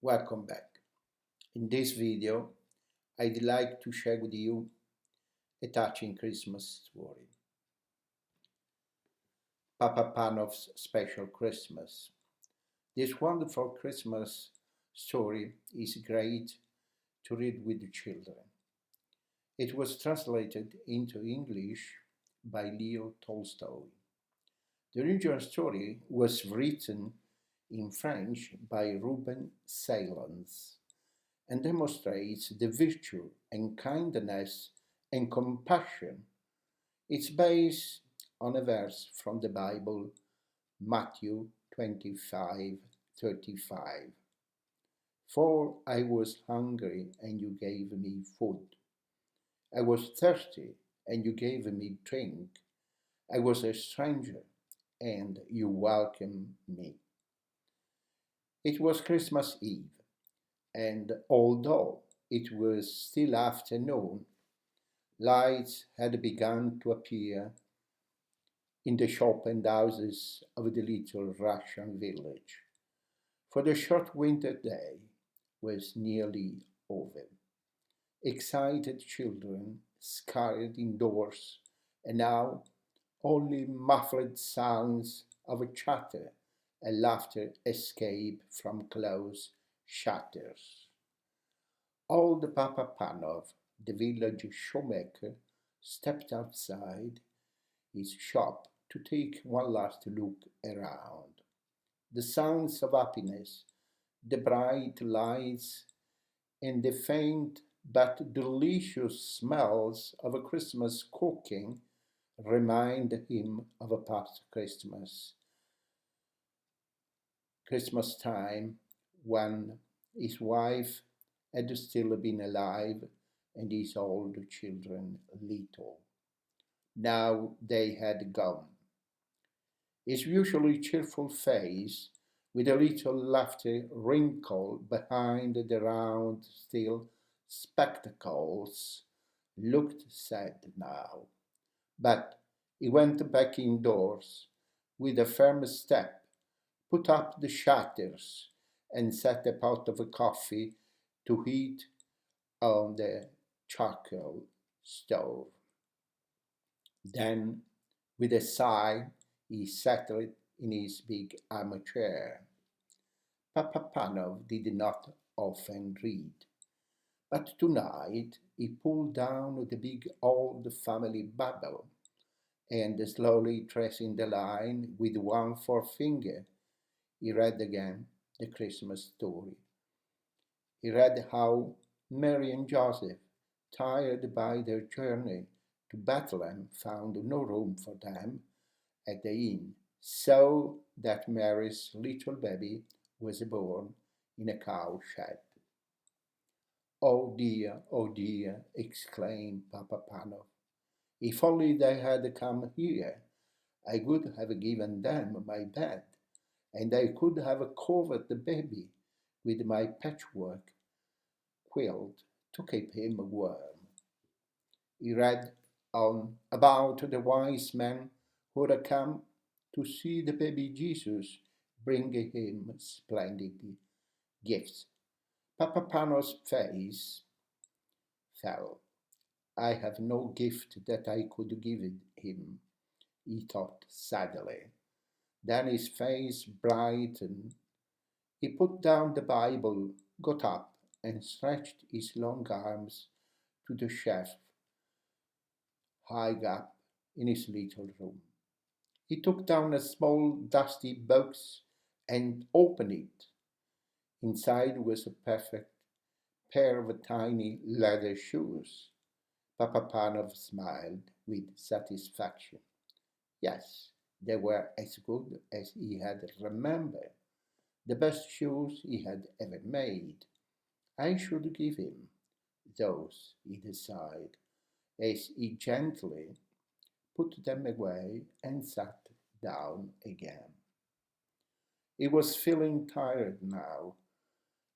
Welcome back. In this video, I'd like to share with you a touching Christmas story. Papa Panov's Special Christmas. This wonderful Christmas story is great to read with the children. It was translated into English by Leo Tolstoy. The original story was written in French by Ruben Saillens and demonstrates the virtue and kindness and compassion. It's based on a verse from the Bible, Matthew 25:35. For I was hungry and you gave me food. I was thirsty and you gave me drink. I was a stranger and you welcomed me. It was Christmas Eve, and although it was still afternoon, lights had begun to appear in the shops and houses of the little Russian village, for the short winter day was nearly over. Excited children scurried indoors, and now only muffled sounds of chatter and laughter escape from closed shutters. Old Papa Panov, the village shoemaker, stepped outside his shop to take one last look around. The sounds of happiness, the bright lights, and the faint but delicious smells of a Christmas cooking remind him of a past Christmas time when his wife had still been alive and his old children little. Now they had gone. His usually cheerful face, with a little laughter wrinkle behind the round steel spectacles, looked sad now. But he went back indoors with a firm step, put up the shutters, and set a pot of coffee to heat on the charcoal stove. Then, with a sigh, he settled in his big armchair. Papa Panov did not often read, but tonight he pulled down the big old family Bible and, slowly tracing the line with one forefinger, he read again the Christmas story. He read how Mary and Joseph, tired by their journey to Bethlehem, found no room for them at the inn, so that Mary's little baby was born in a cowshed. Oh dear, exclaimed Papa Panov. If only they had come here, I would have given them my bed, and I could have covered the baby with my patchwork quilt to keep him warm. He read on about the wise men who had come to see the baby Jesus, bringing him splendid gifts. Papa Panov's face fell. I have no gift that I could give him, he thought sadly. Then his face brightened. He put down the Bible, got up, and stretched his long arms to the shelf high up in his little room. He took down a small dusty box and opened it. Inside was a perfect pair of tiny leather shoes. Papa Panov smiled with satisfaction. Yes, they were as good as he had remembered, the best shoes he had ever made. I should give him those, he decided, as he gently put them away and sat down again. He was feeling tired now,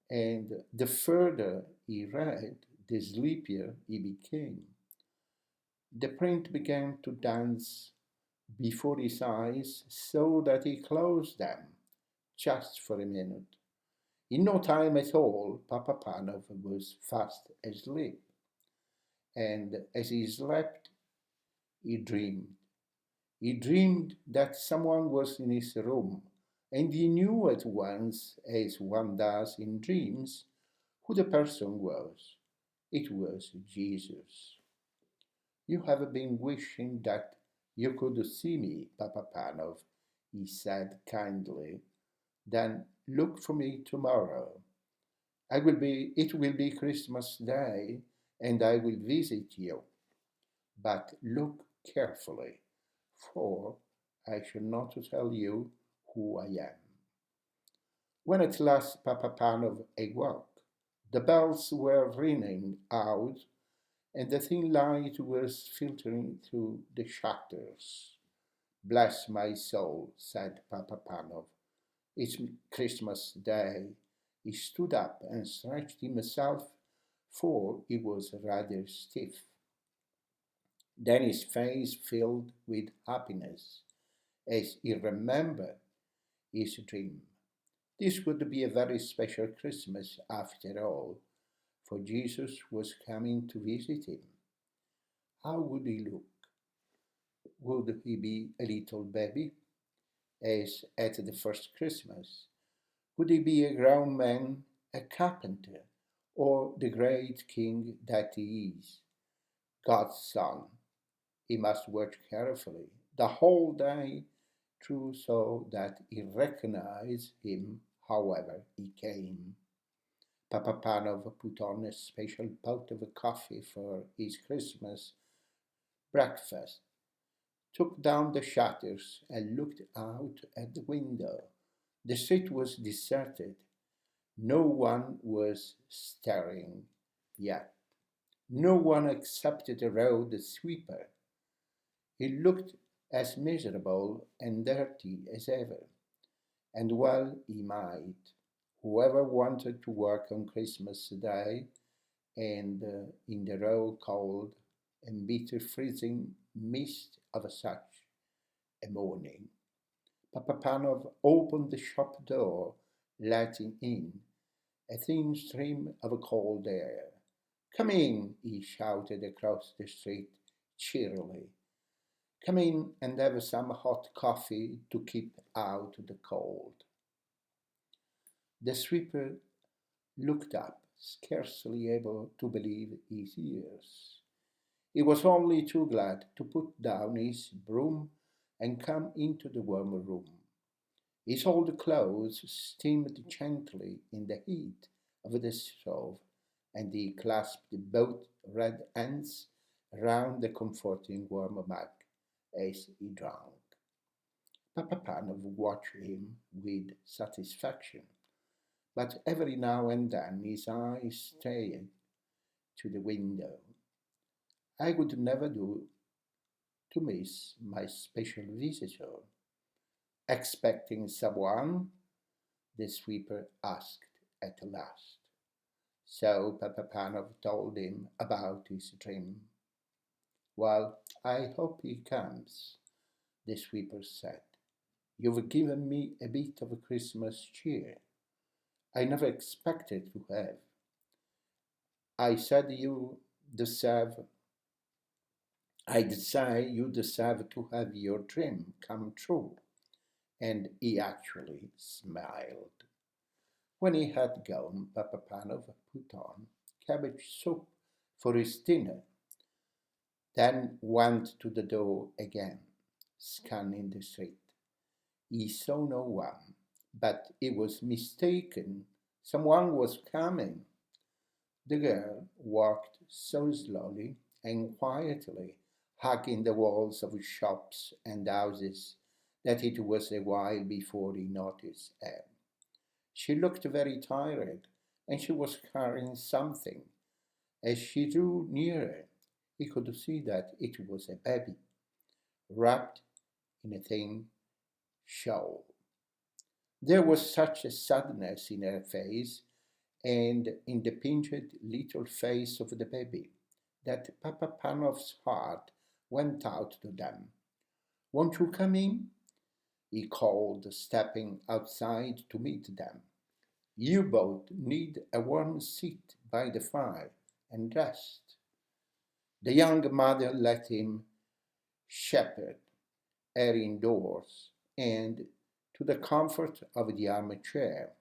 and the further he read, the sleepier he became. The print began to dance before his eyes so that he closed them just for a minute. In no time at all, Papa Panov was fast asleep, and as he slept, he dreamed. He dreamed that someone was in his room, and he knew at once, as one does in dreams, who the person was. It was Jesus. You have been wishing that you could see me, Papa Panov, he said kindly. Then look for me tomorrow. It will be Christmas Day, and I will visit you. But look carefully, for I shall not tell you who I am. When at last Papa Panov awoke, the bells were ringing out, and the thin light was filtering through the shutters. Bless my soul, said Papa Panov. It's Christmas Day. He stood up and stretched himself, for he was rather stiff. Then his face filled with happiness as he remembered his dream. This would be a very special Christmas after all, for Jesus was coming to visit him. How would he look? Would he be a little baby, as at the first Christmas? Would he be a grown man, a carpenter, or the great king that he is, God's son? He must watch carefully the whole day through so that he recognized him however he came. Papa Panov put on a special pot of coffee for his Christmas breakfast, took down the shutters, and looked out at the window. The street was deserted. No one was stirring yet. No one except the road sweeper. He looked as miserable and dirty as ever, and well he might. Whoever wanted to work on Christmas Day and in the raw cold and bitter freezing mist of such a morning. Papa Panov opened the shop door, letting in a thin stream of cold air. Come in, he shouted across the street cheerily. Come in and have some hot coffee to keep out the cold. The sweeper looked up, scarcely able to believe his ears. He was only too glad to put down his broom and come into the warm room. His old clothes steamed gently in the heat of the stove, and he clasped both red hands round the comforting warm mug as he drank. Papa Panov watched him with satisfaction, but every now and then his eyes strayed to the window. I would never do to miss my special visitor. Expecting someone? The sweeper asked at last. So Papa Panov told him about his dream. Well, I hope he comes, the sweeper said. You've given me a bit of Christmas cheer. I never expected to have. I said you deserve I'd say you deserve to have your dream come true. And he actually smiled. When he had gone, Papa Panov put on cabbage soup for his dinner, then went to the door again, scanning the street. He saw no one, but he was mistaken. Someone was coming. The girl walked so slowly and quietly, hugging the walls of shops and houses, that it was a while before he noticed her. She looked very tired, and she was carrying something. As she drew nearer, he could see that it was a baby, wrapped in a thin shawl. There was such a sadness in her face and in the pinched little face of the baby that Papa Panov's heart went out to them. Won't you come in? He called, stepping outside to meet them. You both need a warm seat by the fire and rest. The young mother let him shepherd her indoors and to the comfort of the armchair.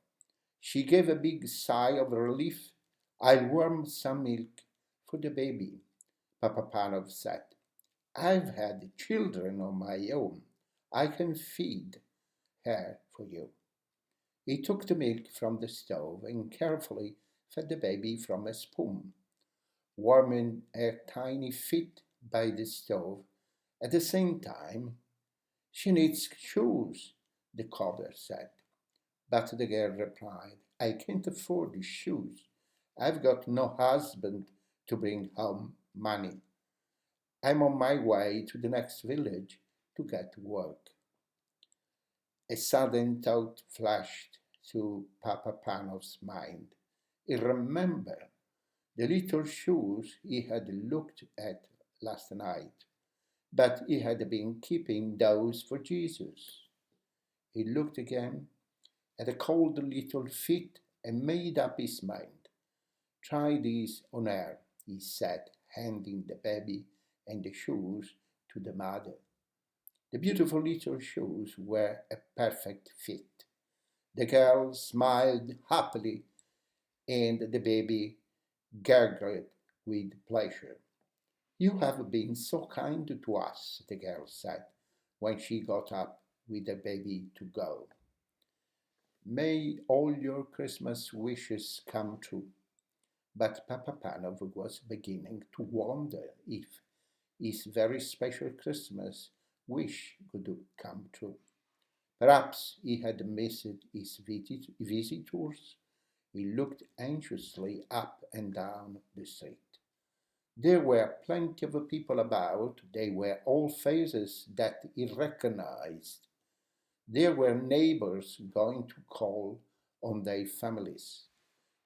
She gave a big sigh of relief. I'll warm some milk for the baby, Papa Panov said. I've had children of my own. I can feed her for you. He took the milk from the stove and carefully fed the baby from a spoon, warming her tiny feet by the stove. At the same time, she needs shoes, the cobbler said. But the girl replied, I can't afford the shoes. I've got no husband to bring home money. I'm on my way to the next village to get work. A sudden thought flashed through Papa Panov's mind. He remembered the little shoes he had looked at last night, but he had been keeping those for Jesus. He looked again at the cold little feet and made up his mind. Try these on her, he said, handing the baby and the shoes to the mother. The beautiful little shoes were a perfect fit. The girl smiled happily, and the baby gurgled with pleasure. You have been so kind to us, the girl said when she got up with the baby to go. May all your Christmas wishes come true. But Papa Panov was beginning to wonder if his very special Christmas wish could come true. Perhaps he had missed his visitors. He looked anxiously up and down the street. There were plenty of people about. They were all faces that he recognized. There were neighbors going to call on their families.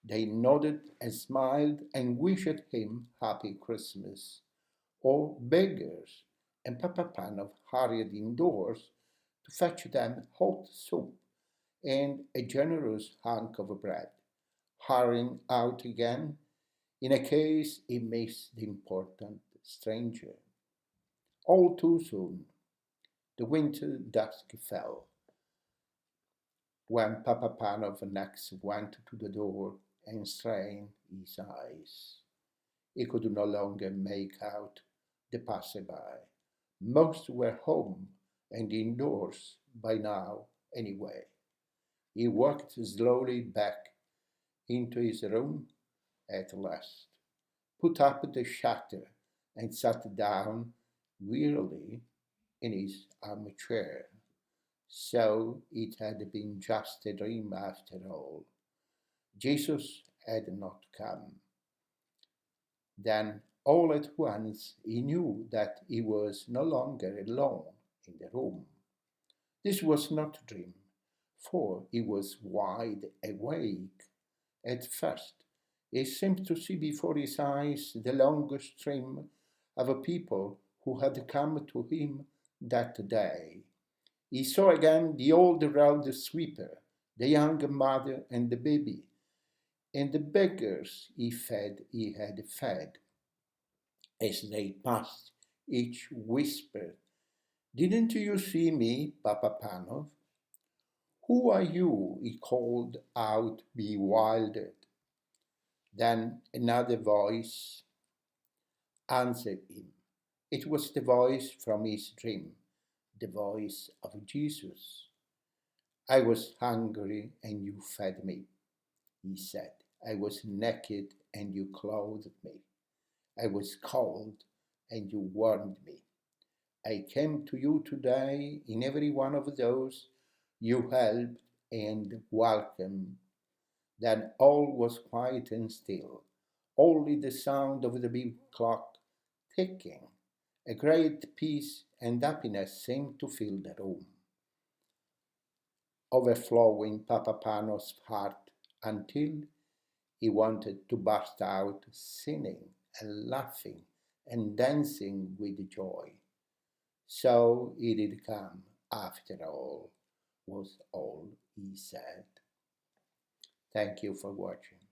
They nodded and smiled and wished him happy Christmas. Or beggars, and Papa Panov hurried indoors to fetch them hot soup and a generous hunk of bread, hurrying out again in a case he missed the important stranger. All too soon, the winter dusk fell. When Papa Panov next went to the door and strained his eyes, he could no longer make out the passerby. Most were home and indoors by now anyway. He walked slowly back into his room at last, put up the shutter, and sat down wearily in his armchair. So it had been just a dream after all. Jesus had not come. Then, all at once, he knew that he was no longer alone in the room. This was not a dream, for he was wide awake. At first, he seemed to see before his eyes the long stream of people who had come to him that day. He saw again the old road sweeper, the young mother and the baby, and the beggars he had fed. As they passed, each whispered, Didn't you see me, Papa Panov? Who are you? He called out, bewildered. Then another voice answered him. It was the voice from his dream, the voice of Jesus. I was hungry and you fed me, he said. I was naked and you clothed me. I was cold and you warmed me. I came to you today in every one of those you helped and welcomed. Then all was quiet and still, only the sound of the big clock ticking. A great peace and happiness seemed to fill the room, overflowing Papa Panos' heart until he wanted to burst out singing and laughing and dancing with joy. So he did come, after all, was all he said. Thank you for watching.